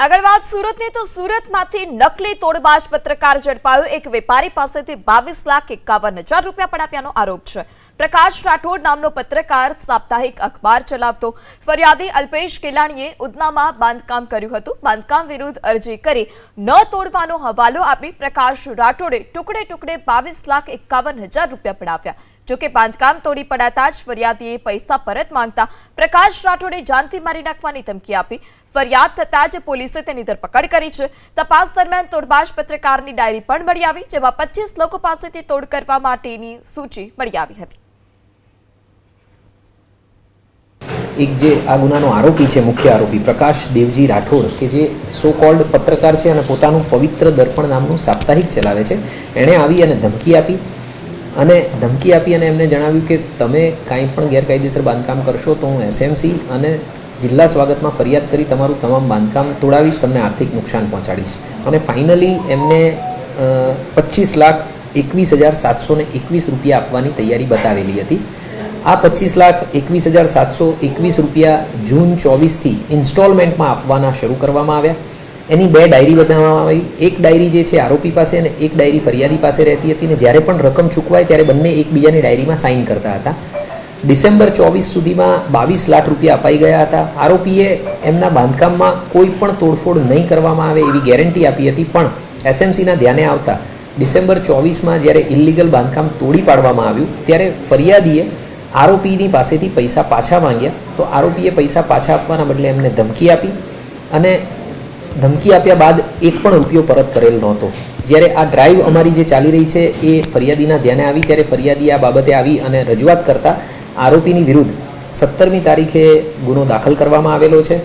આગળ વાત સુરતની તો સુરતમાંથી નકલી તોડબાજ પત્રકાર ઝડપાયો। એક વેપારી પાસેથી 22,51,000 રૂપિયા પડાવ્યાનો આરોપ છે। પ્રકાશ રાઠોડ નામનો પત્રકાર સાપ્તાહિક અખબાર ચલાવતો। ફરિયાદી અલ્પેશ કેલાણીએ ઉધનામાં બાંધકામ કર્યું હતું। બાંધકામ વિરુદ્ધ અરજી કરી ન તોડવાનો હવાલો આપી પ્રકાશ રાઠોડે ટુકડે ટુકડે 22,51,000 રૂપિયા પડાવ્યા। જોકે બાંધકામ તોડી પડાતા જ ફરિયાદીએ પૈસા પરત માંગતા પ્રકાશ રાઠોડે જાનથી મારી નાખવાની ધમકી આપી। ફરિયાદ થતા જ પોલીસે તેની ધરપકડ કરી છે। તપાસ દરમિયાન તોડબાજ પત્રકારની ડાયરી પણ મળી આવી, જેમાં 25 લોકો પાસેથી તોડ કરવા માટેની સૂચિ મળી આવી હતી। એક જે આ ગુનાનો આરોપી છે, મુખ્ય આરોપી પ્રકાશ દેવજી રાઠોડ, કે જે સો કોલ્ડ પત્રકાર છે અને પોતાનું પવિત્ર દર્પણ નામનું સાપ્તાહિક ચલાવે છે, એણે આવી અને ધમકી આપી અને એમને જણાવ્યું કે તમે કાંઈ પણ ગેરકાયદેસર બાંધકામ કરશો તો હું એસએમસી અને જિલ્લા સ્વાગતમાં ફરિયાદ કરી તમારું તમામ બાંધકામ તોડાવીશ, તમને આર્થિક નુકસાન પહોંચાડીશ। અને ફાઇનલી એમને 25,21,721 રૂપિયા આપવાની તૈયારી બતાવેલી હતી। આ 25,21,721 રૂપિયા જૂન 24થી ઇન્સ્ટોલમેન્ટમાં આપવાના શરૂ કરવામાં આવ્યા। એની બે ડાયરી બનાવવામાં આવી। એક ડાયરી જે છે આરોપી પાસે અને એક ડાયરી ફરિયાદી પાસે રહેતી હતી, અને જ્યારે પણ રકમ ચૂકવાય ત્યારે બંને એકબીજાની ડાયરીમાં સાઇન કરતા હતા। ડિસેમ્બર 24 સુધીમાં 22 લાખ રૂપિયા અપાઈ ગયા હતા। આરોપીએ એમના બાંધકામમાં કોઈ પણ તોડફોડ નહીં કરવામાં આવે એવી ગેરંટી આપી હતી, પણ એસએમસીના ધ્યાને આવતા ડિસેમ્બર 24માં જ્યારે ઇલીગલ બાંધકામ તોડી પાડવામાં આવ્યું ત્યારે ફરિયાદીએ આરોપીની પાસેથી પૈસા પાછા માંગ્યા। તો આરોપીએ પૈસા પાછા આપવાના બદલે એમને ધમકી આપી, અને ધમકી આપ્યા બાદ એક પણ રૂપિયો પરત કરેલ નહોતો। જ્યારે આ ડ્રાઈવ અમારી જે ચાલી રહી છે એ ફરિયાદીના ધ્યાને આવી ત્યારે ફરિયાદીએ આ બાબતે આવી અને રજૂઆત કરતા આરોપીની વિરુદ્ધ 17મી તારીખે ગુનો દાખલ કરવામાં આવેલો છે।